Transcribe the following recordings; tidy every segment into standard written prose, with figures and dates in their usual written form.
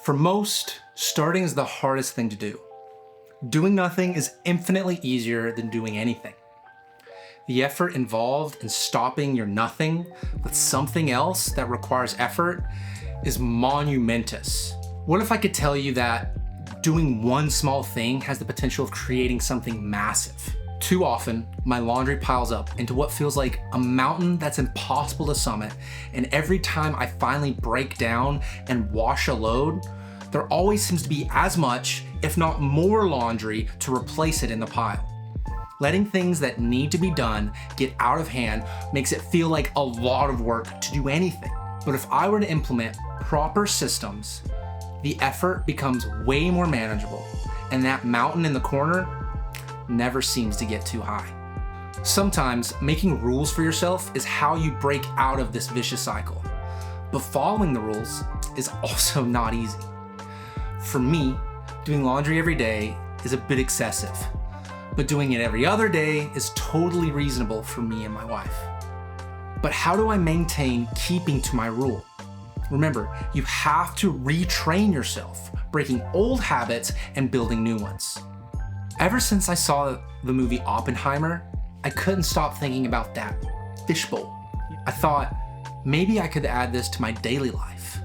For most, starting is the hardest thing to do. Doing nothing is infinitely easier than doing anything. The effort involved in stopping your nothing with something else that requires effort is monumentous. What if I could tell you that doing one small thing has the potential of creating something massive? Too often, my laundry piles up into what feels like a mountain that's impossible to summit, and every time I finally break down and wash a load, there always seems to be as much, if not more laundry to replace it in the pile. Letting things that need to be done get out of hand makes it feel like a lot of work to do anything. But if I were to implement proper systems, the effort becomes way more manageable, and that mountain in the corner never seems to get too high. Sometimes making rules for yourself is how you break out of this vicious cycle, but following the rules is also not easy. For me, doing laundry every day is a bit excessive, but doing it every other day is totally reasonable for me and my wife. But how do I maintain keeping to my rule? Remember, you have to retrain yourself, breaking old habits and building new ones. Ever since I saw the movie Oppenheimer, I couldn't stop thinking about that fishbowl. I thought, maybe I could add this to my daily life.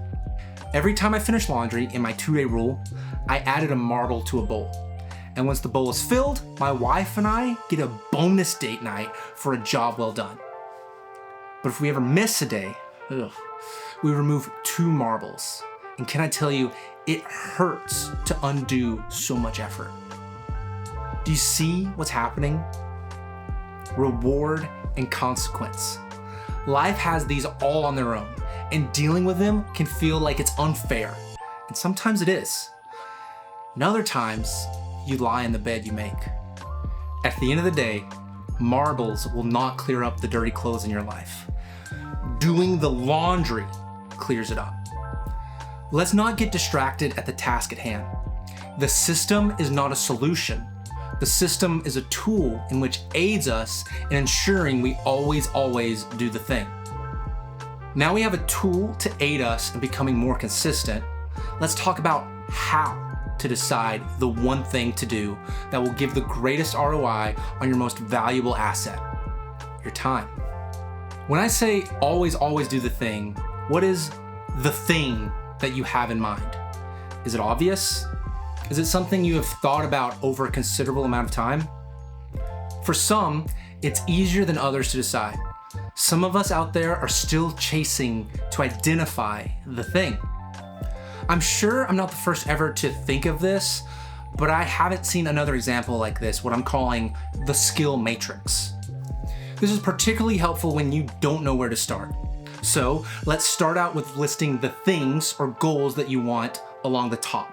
Every time I finish laundry in my 2-day rule, I added a marble to a bowl. And once the bowl is filled, my wife and I get a bonus date night for a job well done. But if we ever miss a day, we remove 2 marbles. And can I tell you, it hurts to undo so much effort. Do you see what's happening? Reward and consequence. Life has these all on their own, and dealing with them can feel like it's unfair. And sometimes it is. And other times, you lie in the bed you make. At the end of the day, marbles will not clear up the dirty clothes in your life. Doing the laundry clears it up. Let's not get distracted at the task at hand. The system is not a solution. The system is a tool in which aids us in ensuring we always do the thing. Now we have a tool to aid us in becoming more consistent. Let's talk about how to decide the one thing to do that will give the greatest ROI on your most valuable asset, your time. When I say always do the thing, what is the thing that you have in mind? Is it obvious? Is it something you have thought about over a considerable amount of time? For some, it's easier than others to decide. Some of us out there are still chasing to identify the thing. I'm sure I'm not the first ever to think of this, but I haven't seen another example like this, what I'm calling the skill matrix. This is particularly helpful when you don't know where to start. So let's start out with listing the things or goals that you want along the top.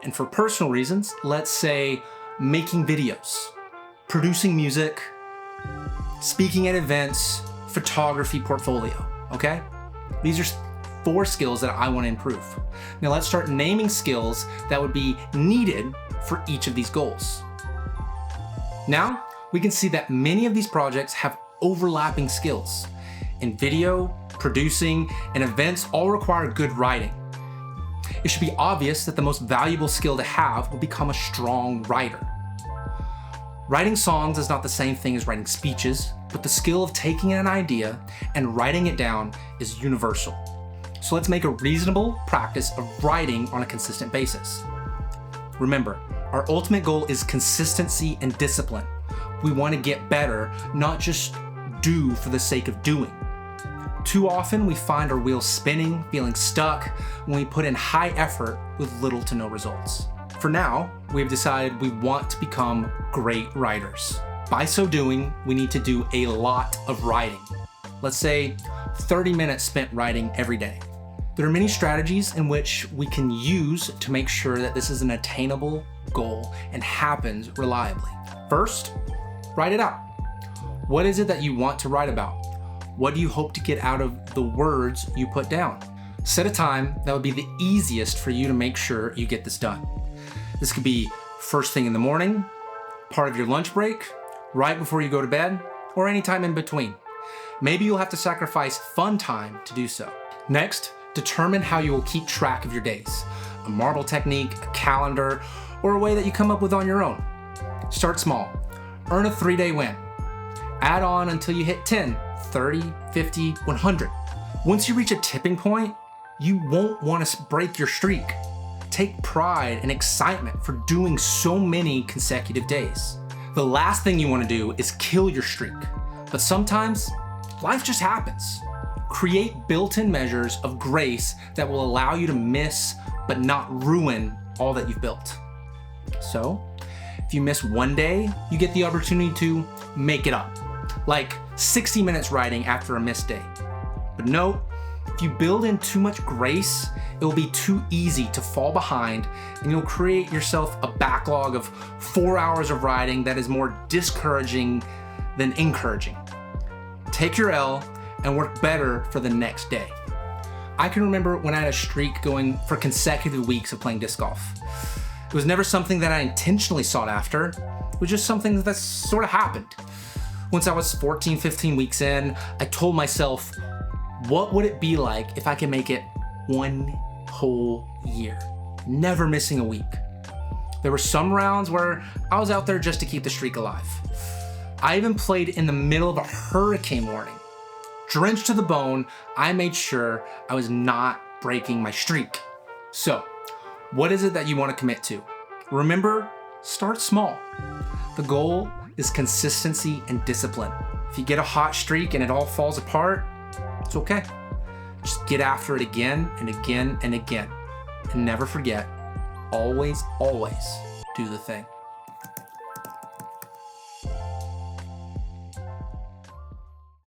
And for personal reasons, let's say making videos, producing music, speaking at events, photography portfolio, okay? These are 4 skills that I want to improve. Now let's start naming skills that would be needed for each of these goals. Now we can see that many of these projects have overlapping skills. In video, producing, and events all require good writing. It should be obvious that the most valuable skill to have will become a strong writer. Writing songs is not the same thing as writing speeches, but the skill of taking an idea and writing it down is universal. So let's make a reasonable practice of writing on a consistent basis. Remember, our ultimate goal is consistency and discipline. We want to get better, not just do for the sake of doing. Too often, we find our wheels spinning, feeling stuck, when we put in high effort with little to no results. For now, we've decided we want to become great writers. By so doing, we need to do a lot of writing. Let's say 30 minutes spent writing every day. There are many strategies in which we can use to make sure that this is an attainable goal and happens reliably. First, write it out. What is it that you want to write about? What do you hope to get out of the words you put down? Set a time that would be the easiest for you to make sure you get this done. This could be first thing in the morning, part of your lunch break, right before you go to bed, or any time in between. Maybe you'll have to sacrifice fun time to do so. Next, determine how you will keep track of your days. a marble technique, a calendar, or a way that you come up with on your own. Start small. Earn a 3-day win. Add on until you hit 10, 30, 50, 100. Once you reach a tipping point, you won't want to break your streak. Take pride and excitement for doing so many consecutive days. The last thing you want to do is kill your streak, but sometimes life just happens. Create built-in measures of grace that will allow you to miss but not ruin all that you've built. So, if you miss one day, you get the opportunity to make it up, like 60 minutes writing after a missed day. But no, if you build in too much grace, it will be too easy to fall behind and you'll create yourself a backlog of 4 hours of writing that is more discouraging than encouraging. Take your L and work better for the next day. I can remember when I had a streak going for consecutive weeks of playing disc golf. It was never something that I intentionally sought after. It was just something that sort of happened. Once I was 14, 15 weeks in, I told myself, what would it be like if I could make it one whole year, never missing a week? There were some rounds where I was out there just to keep the streak alive. I even played in the middle of a hurricane warning. Drenched to the bone, I made sure I was not breaking my streak. So, what is it that you want to commit to? Remember, start small. The goal is consistency and discipline. If you get a hot streak and it all falls apart, it's okay. Just get after it again and again and again. And never forget, always, always do the thing.